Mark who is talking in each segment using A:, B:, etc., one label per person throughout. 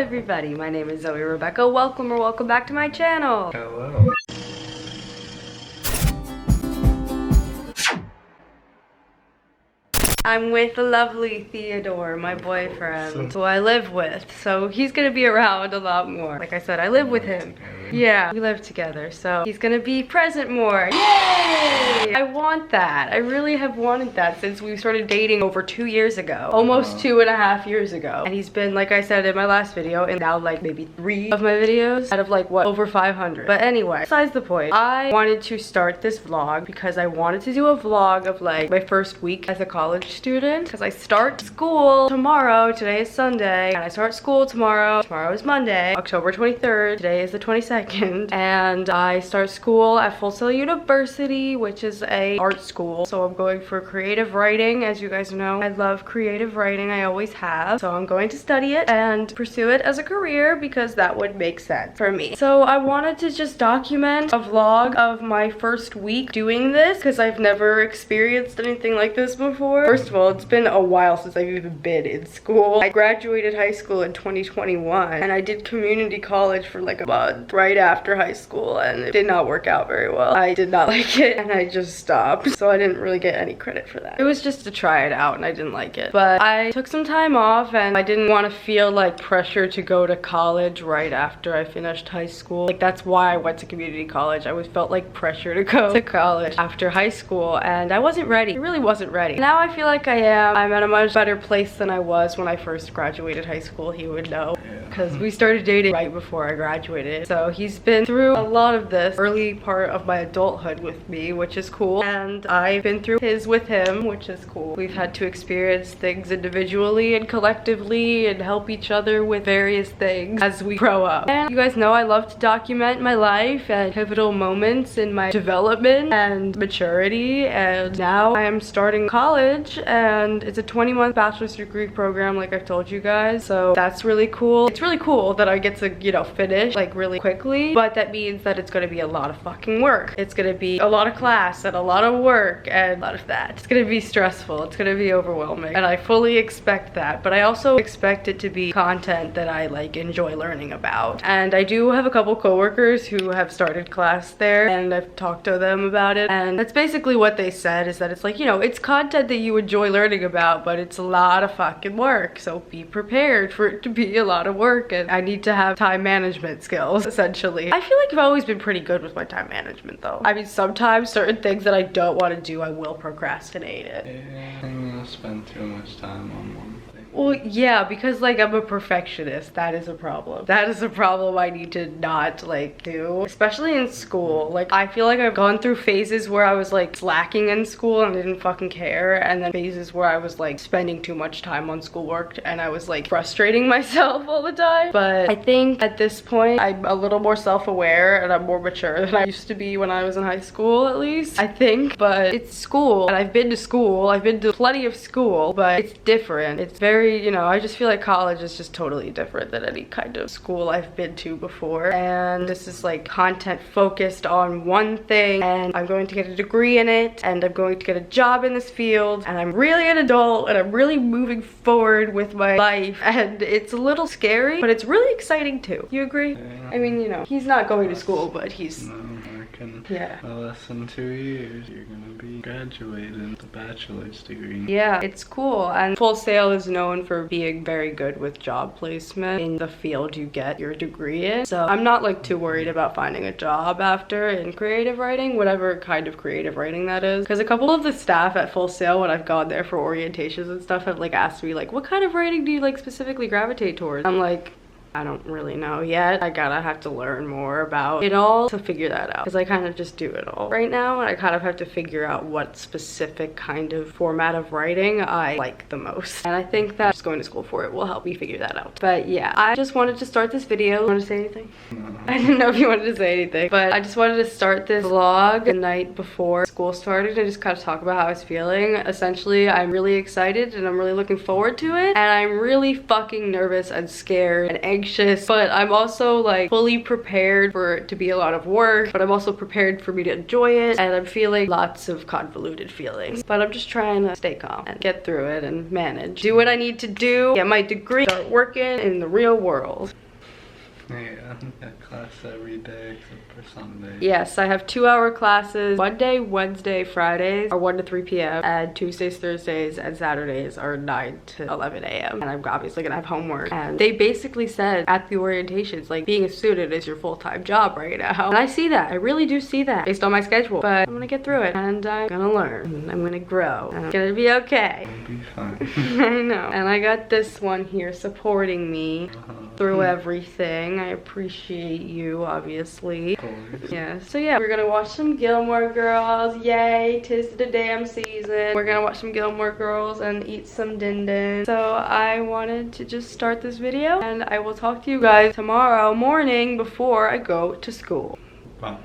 A: everybody, my name is Zoe Rebekah. Welcome back to my channel.
B: Hello.
A: I'm with the lovely Theodore, my boyfriend, who I live with. So he's gonna be around a lot more. Like I said, I live with him. Yeah, we live together, so he's gonna be present more. Yay! I want that. I really have wanted that since we started dating over 2 years ago. Almost 2.5 years ago. And he's been, like I said in my last video, and now like maybe 3 of my videos out of like, what, over 500. But anyway, besides the point, I wanted to start this vlog because I wanted to do a vlog of like my first week as a college student, because I start school tomorrow. Today is Sunday, and I start school tomorrow. Tomorrow is Monday, October 23rd. Today is the 22nd. And I start school at Full Sail University, which is a art school. So I'm going for creative writing. As you guys know, I love creative writing. I always have. So I'm going to study it and pursue it as a career because that would make sense for me. So I wanted to just document a vlog of my first week doing this because I've never experienced anything like this before. First of all, it's been a while since I've even been in school. I graduated high school in 2021 and I did community college for like a month right after high school, and it did not work out very well. I did not like it and I just stopped, so I didn't really get any credit for that. It was just to try it out and I didn't like it. But I took some time off and I didn't want to feel like pressure to go to college right after I finished high school. Like that's why I went to community college. I always felt like pressure to go to college after high school and I wasn't ready. I really wasn't ready. Now I feel like I am. I'm at a much better place than I was when I first graduated high school. He would know because we started dating right before I graduated. So he's been through a lot of this early part of my adulthood with me, which is cool. And I've been through his with him, which is cool. We've had to experience things individually and collectively and help each other with various things as we grow up. And you guys know I love to document my life and pivotal moments in my development and maturity. And now I am starting college and it's a 20-month bachelor's degree program like I've told you guys. So that's really cool. It's really cool that I get to, you know, finish like really quickly, but that means that it's gonna be a lot of fucking work. It's gonna be a lot of class and a lot of work and a lot of that. It's gonna be stressful. It's gonna be overwhelming. And I fully expect that, but I also expect it to be content that I like enjoy learning about. And I do have a couple coworkers who have started class there and I've talked to them about it. And that's basically what they said, is that it's like, you know, it's content that you enjoy learning about, but it's a lot of fucking work. So be prepared for it to be a lot of work, and I need to have time management skills, essentially. I feel like I've always been pretty good with my time management though. I mean, sometimes certain things that I don't want to do, I will procrastinate it.
B: Yeah, I'm gonna spend too much time on one thing.
A: Well, yeah, because like I'm a perfectionist. That is a problem. That is a problem I need to not like do, especially in school. Like I feel like I've gone through phases where I was like slacking in school and didn't fucking care, and then phases where I was like spending too much time on schoolwork and I was like frustrating myself all the time. But I think at this point I'm a little more self-aware and I'm more mature than I used to be when I was in high school, at least I think. But it's school and I've been to school. I've been to plenty of school, but it's different. It's very, you know, I just feel like college is just totally different than any kind of school I've been to before. And this is like content focused on one thing, and I'm going to get a degree in it, and I'm going to get a job in this field, and I'm really an adult, and I'm really moving forward with my life. And it's a little scary, but it's really exciting too. You agree?
B: Yeah.
A: I mean, you know, he's not going to school, but he's...
B: No, I can.
A: Yeah.
B: Less than 2 years, you're gonna be graduating with a bachelor's degree.
A: Yeah, it's cool. And Full Sail is known for being very good with job placement in the field you get your degree in. So I'm not like too worried about finding a job after in creative writing, whatever kind of creative writing that is. Because a couple of the staff at Full Sail, when I've gone there for orientations and stuff, have like asked me like, what kind of writing do you like specifically gravitate towards? I'm like, I don't really know yet. I gotta have to learn more about it all to figure that out, because I kind of just do it all right now, and I kind of have to figure out what specific kind of format of writing I like the most. And I think that just going to school for it will help me figure that out. But yeah, I just wanted to start this video. Want to say anything?
B: No.
A: I didn't know if you wanted to say anything, but I just wanted to start this vlog the night before school started and just kind of talk about how I was feeling. Essentially, I'm really excited and I'm really looking forward to it, and I'm really fucking nervous and scared and anxious anxious, but I'm also like fully prepared for it to be a lot of work, but I'm also prepared for me to enjoy it, and I'm feeling lots of convoluted feelings. But I'm just trying to stay calm and get through it and manage. Do what I need to do, get my degree, start working in the real world.
B: Yeah, got class every day except for Sunday.
A: Yes, I have 2-hour classes. Monday, Wednesday, Fridays are 1 to 3 p.m. and Tuesdays, Thursdays, and Saturdays are 9 to 11 a.m. And I'm obviously gonna have homework. And they basically said at the orientations, like, being a student is your full-time job right now. And I see that. I really do see that based on my schedule. But I'm gonna get through it, and I'm gonna learn, and I'm gonna grow, and I'm gonna be okay.
B: It'll be fine.
A: I know. And I got this one here supporting me through everything. I appreciate you, obviously.
B: Of course.
A: Yeah, so yeah, we're gonna watch some Gilmore Girls. Yay, 'tis the damn season. We're gonna watch some Gilmore Girls and eat some din din. So I wanted to just start this video, and I will talk to you guys tomorrow morning before I go to school.
B: Bye.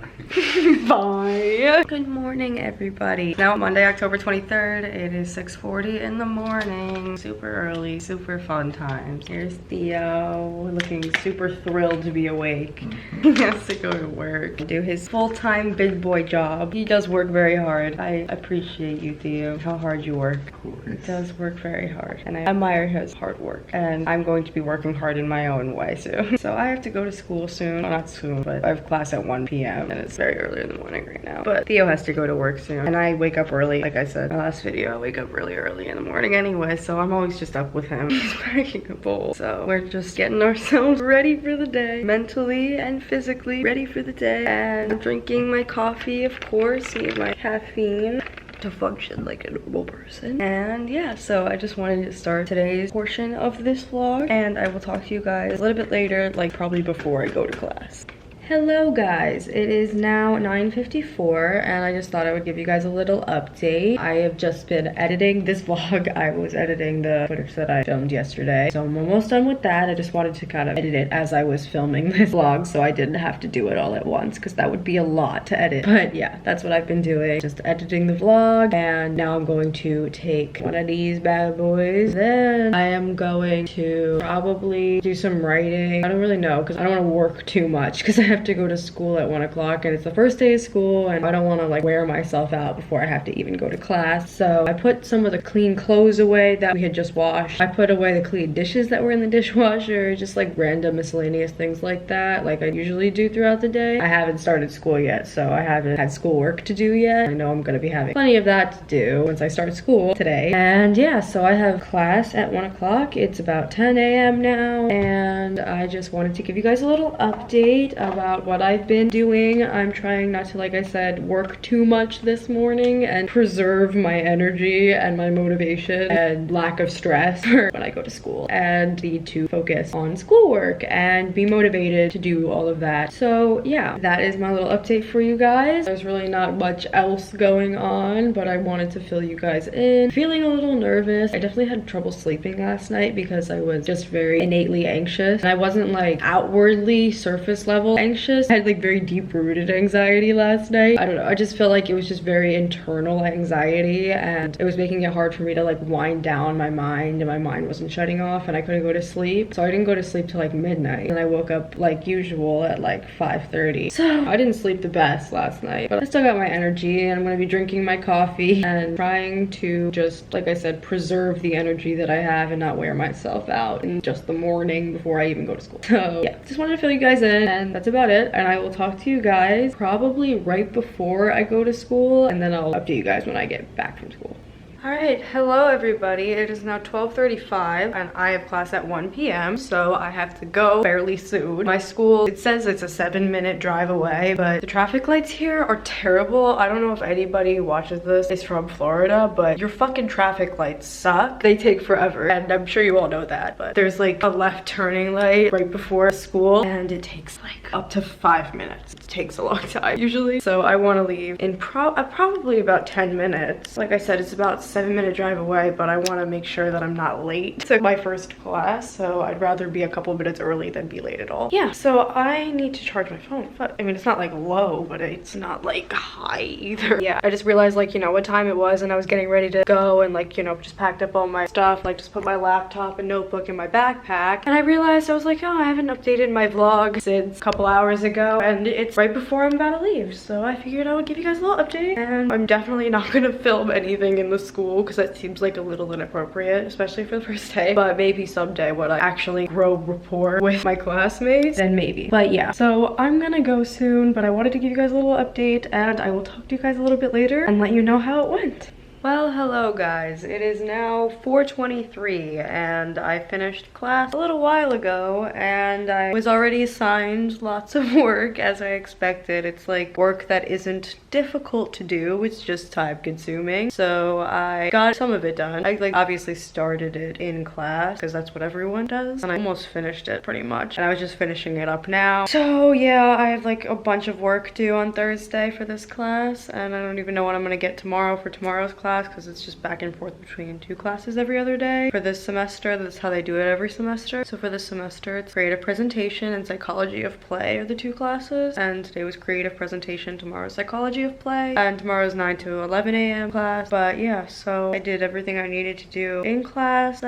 A: Bye. Good morning, everybody. Now Monday, October 23rd. It is 6:40 in the morning. Super early, super fun times. Here's Theo, looking super thrilled to be awake. He has to go to work, do his full-time big boy job. He does work very hard. I appreciate you, Theo, how hard you work.
B: Of course.
A: He does work very hard, and I admire his hard work. And I'm going to be working hard in my own way soon. So I have to go to school soon. Well, not soon, but I have class at 1 p.m. and it's very early in the morning right now. But Theo has to go to work soon, and I wake up early. Like I said in my last video, I wake up really early in the morning anyway, so I'm always just up with him. He's making a bowl. So we're just getting ourselves ready for the day, mentally and physically ready for the day. And I'm drinking my coffee, of course, need my caffeine to function like a normal person. And yeah, so I just wanted to start today's portion of this vlog, and I will talk to you guys a little bit later, like probably before I go to class. Hello guys, it is now 9:54 and I just thought I would give you guys a little update. I have just been editing this vlog. I was editing the footage that I filmed yesterday, so I'm almost done with that. I just wanted to kind of edit it as I was filming this vlog so I didn't have to do it all at once because that would be a lot to edit. But yeah, that's what I've been doing, just editing the vlog. And now I'm going to take one of these bad boys. Then I am going to probably do some writing. I don't really know because I don't want to work too much because I have to go to school at 1 o'clock and it's the first day of school, and I don't want to like wear myself out before I have to even go to class. So I put some of the clean clothes away that we had just washed. I put away the clean dishes that were in the dishwasher, just like random miscellaneous things like that, like I usually do throughout the day. I haven't started school yet, so I haven't had schoolwork to do yet. I know I'm gonna be having plenty of that to do once I start school today. And yeah, so I have class at 1 o'clock. It's about 10 a.m. now, and I just wanted to give you guys a little update about what I've been doing. I'm trying not to, like I said, work too much this morning and preserve my energy and my motivation and lack of stress for when I go to school, and need to focus on schoolwork and be motivated to do all of that. So yeah, that is my little update for you guys. There's really not much else going on, but I wanted to fill you guys in. Feeling a little nervous. I definitely had trouble sleeping last night because I was just very innately anxious, and I wasn't like outwardly surface level anxious. I had like very deep rooted anxiety last night. I don't know, I just felt like it was just very internal anxiety, and it was making it hard for me to like wind down my mind, and my mind wasn't shutting off, and I couldn't go to sleep. So I didn't go to sleep till like midnight, and I woke up like usual at like 5:30. So I didn't sleep the best last night, but I still got my energy, and I'm gonna be drinking my coffee and trying to just, like I said, preserve the energy that I have and not wear myself out in just the morning before I even go to school. So yeah, just wanted to fill you guys in, and that's about it. And I will talk to you guys probably right before I go to school, and then I'll update you guys when I get back from school. Alright, hello everybody. It is now 12:35 and I have class at 1 p.m. so I have to go fairly soon. My school, it says it's a 7-minute drive away, but the traffic lights here are terrible. I don't know if anybody who watches this is from Florida, but your fucking traffic lights suck. They take forever, and I'm sure you all know that, but there's like a left turning light right before school, and it takes like up to 5 minutes. It takes a long time usually. So I want to leave in probably about 10 minutes. Like I said, it's about 7-minute drive away, but I want to make sure that I'm not late to my first class, so I'd rather be a couple of minutes early than be late at all. Yeah, so I need to charge my phone. I mean, it's not like low, but it's not like high either. Yeah, I just realized, like, you know, what time it was, and I was getting ready to go, and like, you know, just packed up all my stuff, like just put my laptop and notebook in my backpack, and I realized, I was like, oh, I haven't updated my vlog since a couple hours ago, and it's right before I'm about to leave, so I figured I would give you guys a little update. And I'm definitely not gonna film anything in the school because that seems like a little inappropriate, especially for the first day, but maybe someday when I actually grow rapport with my classmates, then maybe. But yeah, so I'm gonna go soon, but I wanted to give you guys a little update, and I will talk to you guys a little bit later and let you know how it went. Well, hello guys. It is now 4:23 and I finished class a little while ago, and I was already assigned lots of work as I expected. It's like work that isn't difficult to do, it's just time consuming. So I got some of it done. I like obviously started it in class because that's what everyone does, and I almost finished it pretty much, and I was just finishing it up now. So yeah, I have like a bunch of work due on Thursday for this class, and I don't even know what I'm gonna get tomorrow for tomorrow's class, because it's just back and forth between 2 classes every other day. For this semester, that's how they do it every semester. So for this semester, it's creative presentation and psychology of play are the 2 classes, and today was creative presentation, tomorrow's psychology of play, and tomorrow's 9 to 11 a.m. class. But yeah, so I did everything I needed to do in class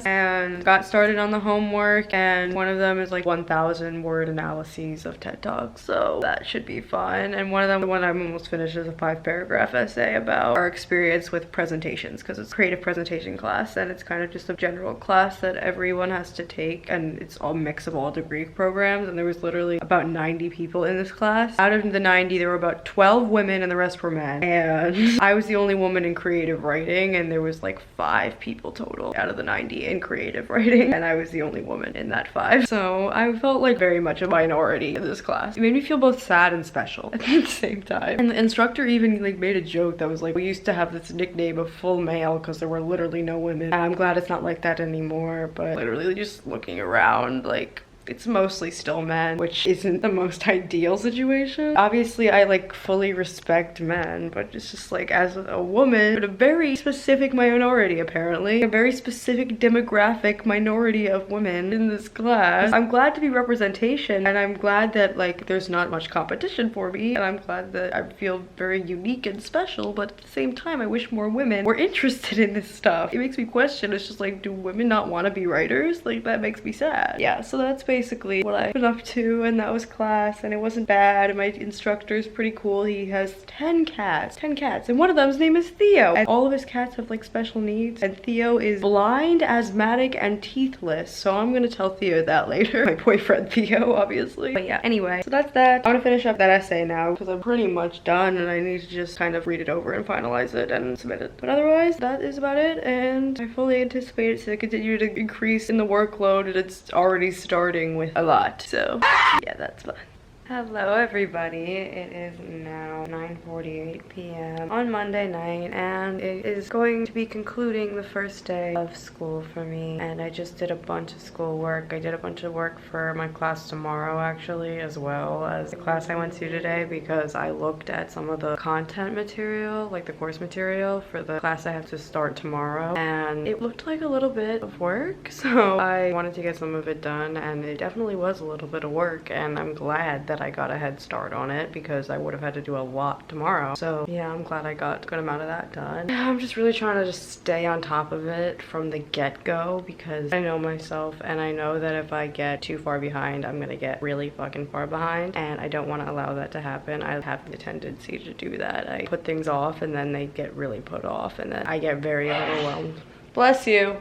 A: and got started on the homework, and one of them is like 1,000 word analyses of TED Talks, so that should be fun. And one of them, the one I'm almost finished, is a 5-paragraph essay about our experience with presentations, because it's creative presentation class, and it's kind of just a general class that everyone has to take, and it's all mix of all degree programs, and there was literally about 90 people in this class. Out of the 90, there were about 12 women and the rest were men, and I was the only woman in creative writing, and there was like 5 people total out of the 90 in creative writing, and I was the only woman in that 5. So I felt like very much a minority in this class. It made me feel both sad and special at the same time. And the instructor even like made a joke that was like, we used to have this nickname of full male because there were literally no women. I'm glad it's not like that anymore, but literally just looking around, like, it's mostly still men, which isn't the most ideal situation. Obviously, I like fully respect men, but it's just like, as a woman, but a very specific minority apparently, a very specific demographic minority of women in this class. I'm glad to be representation, and I'm glad that like there's not much competition for me, and I'm glad that I feel very unique and special, but at the same time, I wish more women were interested in this stuff. It makes me question, it's just like, do women not want to be writers? Like, that makes me sad. Yeah, so that's basically what I've been up to, and that was class, and it wasn't bad, and my instructor is pretty cool. He has 10 cats, and one of them's name is Theo, and all of his cats have like special needs, and Theo is blind, asthmatic, and teethless, so I'm gonna tell Theo that later. My boyfriend Theo, obviously. But yeah, anyway, so that's that. I'm gonna finish up that essay now because I'm pretty much done, and I need to just kind of read it over and finalize it and submit it. But otherwise, that is about it, and I fully anticipate it to continue to increase in the workload, and it's already starting with a lot, so yeah, that's fun. Hello everybody, it is now 9:48 p.m. on Monday night, and it is going to be concluding the first day of school for me, and I just did a bunch of schoolwork. I did a bunch of work for my class tomorrow actually, as well as the class I went to today, because I looked at some of the content material, like the course material for the class I have to start tomorrow, and it looked like a little bit of work, so I wanted to get some of it done, and it definitely was a little bit of work, and I'm glad that I got a head start on it because I would have had to do a lot tomorrow. So yeah, I'm glad I got a good amount of that done. I'm just really trying to just stay on top of it from the get-go, because I know myself, and I know that if I get too far behind, I'm gonna get really fucking far behind, and I don't want to allow that to happen. I have the tendency to do that. I put things off, and then they get really put off, and then I get very overwhelmed. Bless you.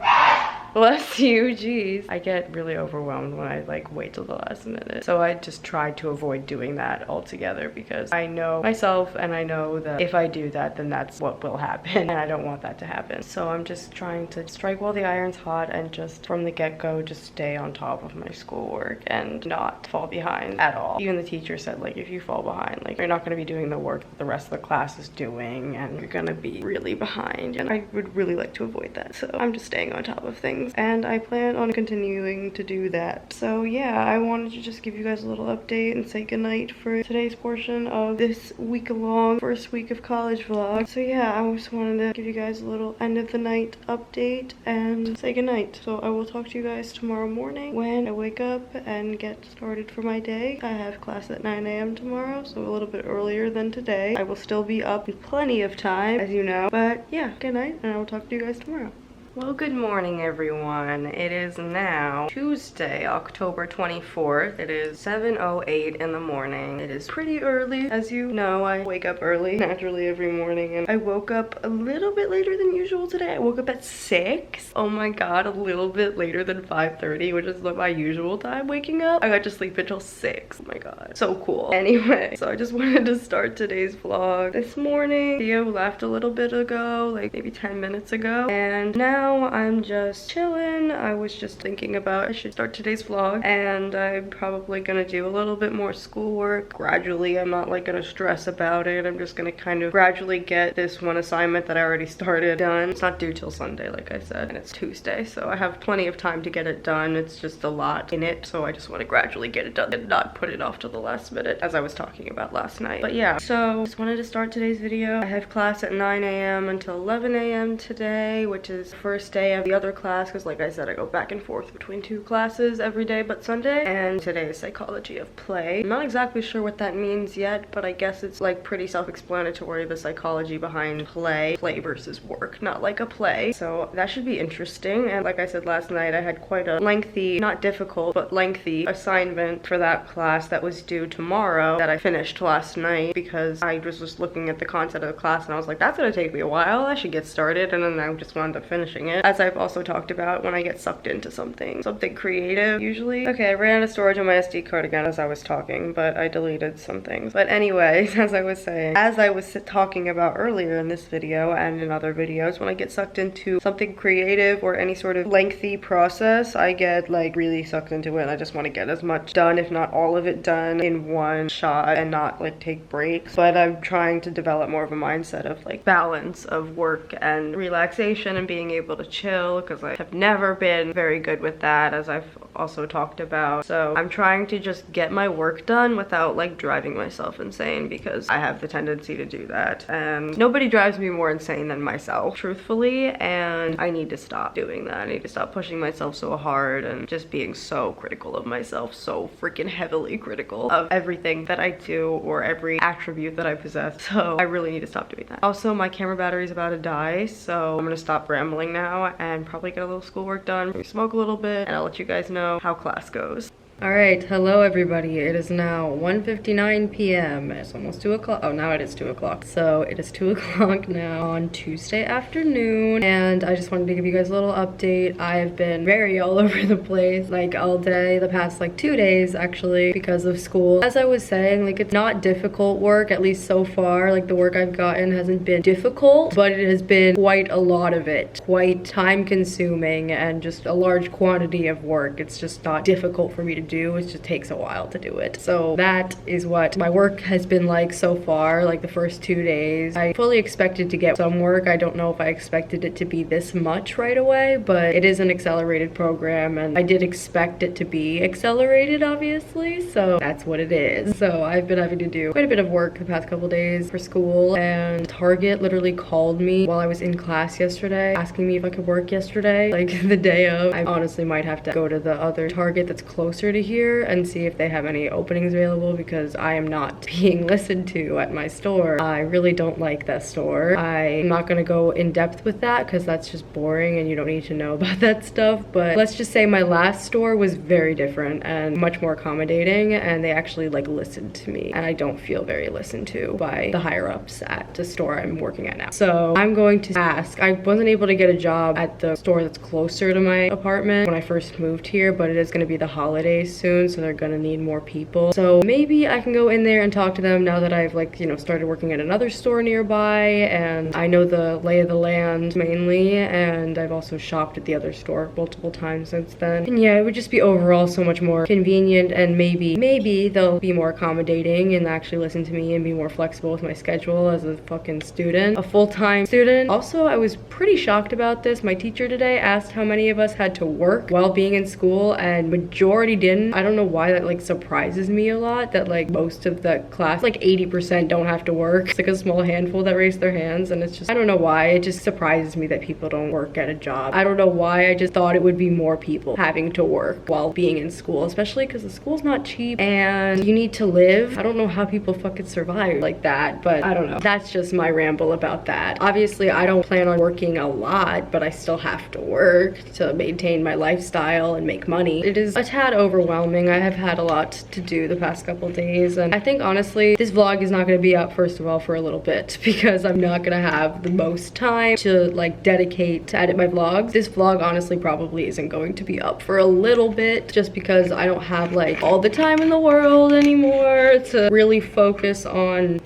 A: Bless you, jeez. I get really overwhelmed when I like wait till the last minute. So I just try to avoid doing that altogether, because I know myself, and I know that if I do that, then that's what will happen, and I don't want that to happen. So I'm just trying to strike while the iron's hot, and just from the get-go just stay on top of my schoolwork and not fall behind at all. Even the teacher said, like, if you fall behind, like, you're not going to be doing the work that the rest of the class is doing, and you're gonna be really behind, and I would really like to avoid that. So I'm just staying on top of things things, and I plan on continuing to do that. So yeah, I wanted to just give you guys a little update and say goodnight for today's portion of this week-long first week of college vlog. So yeah, I just wanted to give you guys a little end of the night update and say goodnight. So I will talk to you guys tomorrow morning when I wake up and get started for my day. I have class at 9 a.m. tomorrow, so a little bit earlier than today. I will still be up in plenty of time, as you know. But yeah, good night, and I will talk to you guys tomorrow. Well, good morning, everyone. It is now Tuesday, October 24th. It is 7:08 in the morning. It is pretty early. As you know, I wake up early naturally every morning, and I woke up a little bit later than usual today. I woke up at 6. Oh my god, a little bit later than 5:30, which is my usual time waking up. I got to sleep until 6. Oh my god, so cool. Anyway, so I just wanted to start today's vlog this morning. Theo left a little bit ago, like maybe 10 minutes ago, and now I'm just chilling. I was just thinking about I should start today's vlog, and I'm probably gonna do a little bit more schoolwork gradually. I'm not like gonna stress about it. I'm just gonna kind of gradually get this one assignment that I already started done. It's not due till Sunday, like I said, and it's Tuesday, so I have plenty of time to get it done. It's just a lot in it, so I just want to gradually get it done and not put it off to the last minute, as I was talking about last night. But yeah, so just wanted to start today's video. I have class at 9 a.m. until 11 a.m. today, which is first day of the other class, because like I said, I go back and forth between 2 classes every day but Sunday, and today is psychology of play. I'm not exactly sure what that means yet, but I guess it's like pretty self-explanatory, the psychology behind play versus work, not like a play. So that should be interesting. And like I said last night, I had quite a lengthy, not difficult, but lengthy assignment for that class that was due tomorrow that I finished last night, because I was just looking at the content of the class and I was like, that's gonna take me a while, I should get started, and then I just wound up finishing it. As I've also talked about, when I get sucked into something creative usually. Okay, I ran out of storage on my SD card again as I was talking, but I deleted some things. But anyways, as I was saying, as I was talking about earlier in this video and in other videos, when I get sucked into something creative or any sort of lengthy process, I get like really sucked into it, and I just want to get as much done, if not all of it done, in one shot and not like take breaks. But I'm trying to develop more of a mindset of like balance of work and relaxation and being able to chill, because I have never been very good with that, as I've also talked about. So I'm trying to just get my work done without like driving myself insane, because I have the tendency to do that, and nobody drives me more insane than myself, truthfully, and I need to stop doing that. I need to stop pushing myself so hard and just being so critical of myself, so freaking heavily critical of everything that I do or every attribute that I possess. So I really need to stop doing that. Also, my camera battery is about to die, so I'm gonna stop rambling now and probably get a little schoolwork done, maybe smoke a little bit, and I'll let you guys know how class goes. Alright, hello everybody. It is now 1:59 p.m. It's almost 2 o'clock. Oh, now it is 2 o'clock. So it is 2 o'clock now on Tuesday afternoon, and I just wanted to give you guys a little update. I have been very all over the place, like all day, the past like 2 days actually, because of school. As I was saying, like it's not difficult work, at least so far. Like the work I've gotten hasn't been difficult, but it has been quite a lot of it. Quite time consuming and just a large quantity of work. It's just not difficult for me to do. It just takes a while to do it. So that is what my work has been like so far, like the first 2 days. I fully expected to get some work. I don't know if I expected it to be this much right away, but it is an accelerated program, and I did expect it to be accelerated, obviously, so that's what it is. So I've been having to do quite a bit of work the past couple days for school, and Target literally called me while I was in class yesterday, asking me if I could work yesterday, like the day of. I honestly might have to go to the other Target that's closer to here and see if they have any openings available, because I am not being listened to at my store. I really don't like that store. I'm not gonna go in depth with that because that's just boring and you don't need to know about that stuff, but let's just say my last store was very different and much more accommodating, and they actually like listened to me, and I don't feel very listened to by the higher ups at the store I'm working at now. So I'm going to ask. I wasn't able to get a job at the store that's closer to my apartment when I first moved here, but it is going to be the holidays place soon, so they're gonna need more people. So maybe I can go in there and talk to them now that I've like, you know, started working at another store nearby and I know the lay of the land mainly, and I've also shopped at the other store multiple times since then. And yeah, it would just be overall so much more convenient, and maybe they'll be more accommodating and actually listen to me and be more flexible with my schedule as a fucking student, a full-time student. Also, I was pretty shocked about this. My teacher today asked how many of us had to work while being in school, and majority didn't. I don't know why that like surprises me a lot, that like most of the class, like 80% don't have to work. It's like a small handful that raise their hands, and it's just, I don't know why, it just surprises me that people don't work at a job. I don't know why, I just thought it would be more people having to work while being in school, especially because the school's not cheap and you need to live. I don't know how people fucking survive like that, but I don't know. That's just my ramble about that. Obviously, I don't plan on working a lot, but I still have to work to maintain my lifestyle and make money. It is a tad overwhelming. I have had a lot to do the past couple days, and I think honestly, this vlog is not going to be up, first of all, for a little bit because I'm not going to have the most time to like dedicate to edit my vlogs. This vlog honestly probably isn't going to be up for a little bit just because I don't have like all the time in the world anymore to really focus on,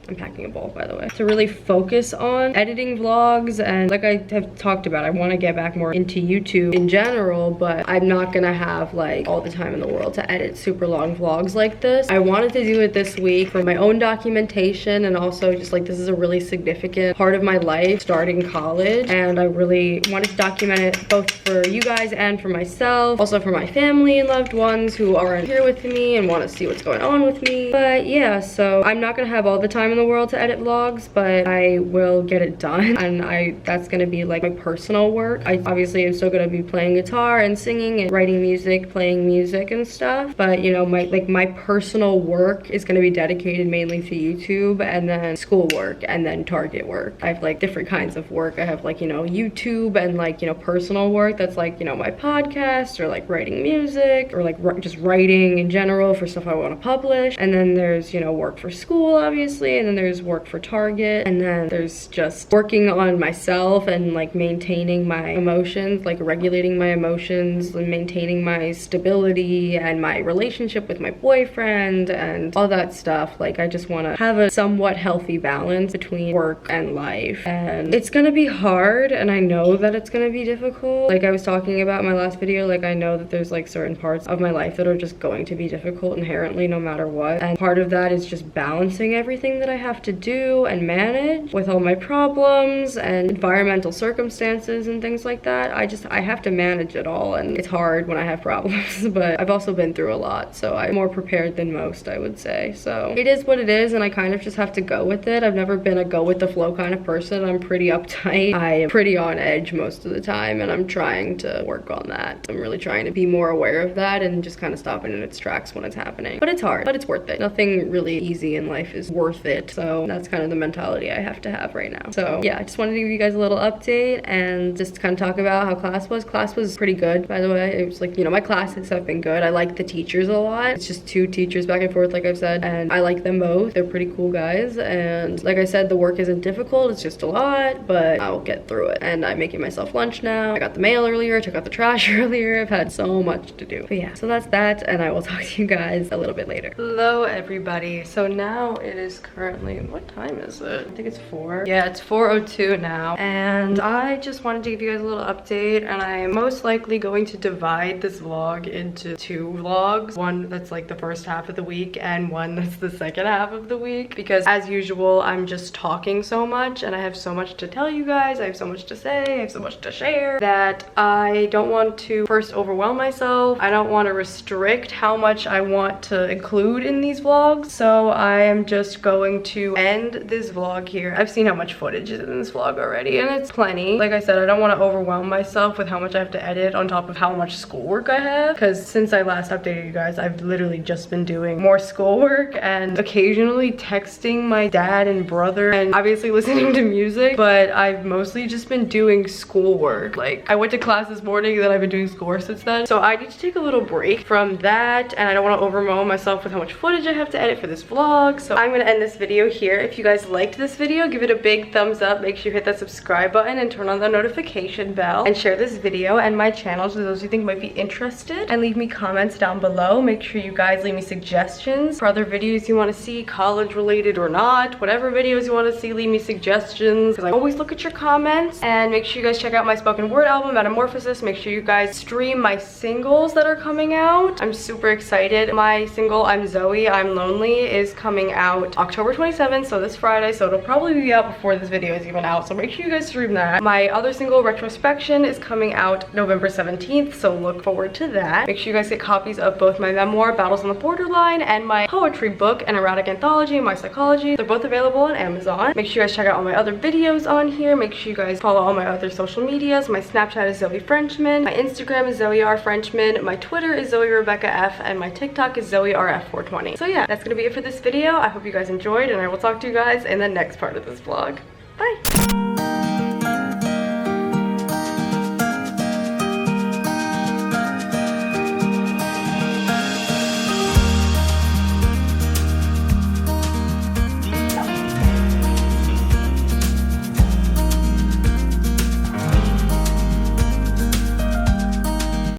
A: I'm packing a bowl, by the way, to really focus on editing vlogs. And like I have talked about, I want to get back more into YouTube in general, but I'm not gonna have like all the time in the world to edit super long vlogs like this. I wanted to do it this week for my own documentation, and also just like this is a really significant part of my life, starting college, and I really wanted to document it both for you guys and for myself, also for my family and loved ones who aren't here with me and want to see what's going on with me. But yeah, so I'm not gonna have all the time in the world to edit vlogs, but I will get it done, and that's gonna be like my personal work. I obviously am still gonna be playing guitar and singing and writing music, playing music and stuff, but you know, my personal work is gonna be dedicated mainly to YouTube, and then school work, and then Target work. I have like different kinds of work. I have like, you know, YouTube, and like, you know, personal work that's like, you know, my podcast, or like writing music, or like just writing in general for stuff I want to publish. And then there's, you know, work for school obviously, and then there's work for Target, and then there's just working on myself and like maintaining my emotions, like regulating my emotions and maintaining my stability and my relationship with my boyfriend and all that stuff. Like I just want to have a somewhat healthy balance between work and life, and it's gonna be hard, and I know that it's gonna be difficult. Like I was talking about in my last video, like I know that there's like certain parts of my life that are just going to be difficult inherently no matter what, and part of that is just balancing everything that I have to do and manage with all my problems and environmental circumstances and things like that. I have to manage it all, and it's hard when I have problems, but I've also been through a lot, so I'm more prepared than most, I would say. So it is what it is, and I kind of just have to go with it. I've never been a go with the flow kind of person. I'm pretty uptight. I am pretty on edge most of the time, and I'm trying to work on that. I'm really trying to be more aware of that and just kind of stop it in its tracks when it's happening. But it's hard, but it's worth it. Nothing really easy in life is worth it. So that's kind of the mentality I have to have right now. So yeah, I just wanted to give you guys a little update and just kind of talk about how class was. Class was pretty good, by the way. It was like, you know, my classes have been good. I like the teachers a lot. It's just 2 teachers back and forth, like I've said, and I like them both. They're pretty cool guys, and like I said, the work isn't difficult. It's just a lot, but I'll get through it. And I'm making myself lunch now. I got the mail earlier, took out the trash earlier. I've had so much to do. But yeah, so that's that, and I will talk to you guys a little bit later. Hello everybody. So now it is currently, what time is it? I think it's 4. Yeah, it's 4:02 now, and I just wanted to give you guys a little update, and I'm most likely going to divide this vlog into 2 vlogs. One that's like the first half of the week, and one that's the second half of the week, because as usual, I'm just talking so much, and I have so much to tell you guys. I have so much to say, I have so much to share, that I don't want to first overwhelm myself. I don't want to restrict how much I want to include in these vlogs, so I am just going to end this vlog here. I've seen how much footage is in this vlog already, and it's plenty. Like I said, I don't want to overwhelm myself with how much I have to edit on top of how much schoolwork I have, because since I last updated you guys, I've literally just been doing more schoolwork and occasionally texting my dad and brother and obviously listening to music, but I've mostly just been doing schoolwork. Like I went to class this morning, and then I've been doing schoolwork since then, so I need to take a little break from that, and I don't want to overwhelm myself with how much footage I have to edit for this vlog. So I'm gonna end this video video here. If you guys liked this video, give it a big thumbs up. Make sure you hit that subscribe button and turn on the notification bell, and share this video and my channel to those you think might be interested, and leave me comments down below. Make sure you guys leave me suggestions for other videos you want to see, college related or not. Whatever videos you want to see, leave me suggestions because I always look at your comments. And make sure you guys check out my spoken word album, Metamorphosis. Make sure you guys stream my singles that are coming out. I'm super excited. My single I'm Zoe, I'm Lonely is coming out October 27th, so this Friday, so it'll probably be out before this video is even out, so make sure you guys stream that. My other single, Retrospection, is coming out November 17th, so look forward to that. Make sure you guys get copies of both my memoir, Battles on the Borderline, and my poetry book, An Erotic Anthology, My Psychology. They're both available on Amazon. Make sure you guys check out all my other videos on here. Make sure you guys follow all my other social medias. My Snapchat is Zoe Frenchman, my Instagram is Zoe R Frenchman, my Twitter is Zoe Rebekah F, and my TikTok is Zoe RF420. So yeah, that's gonna be it for this video. I hope you guys enjoyed, and I will talk to you guys in the next part of this vlog. Bye!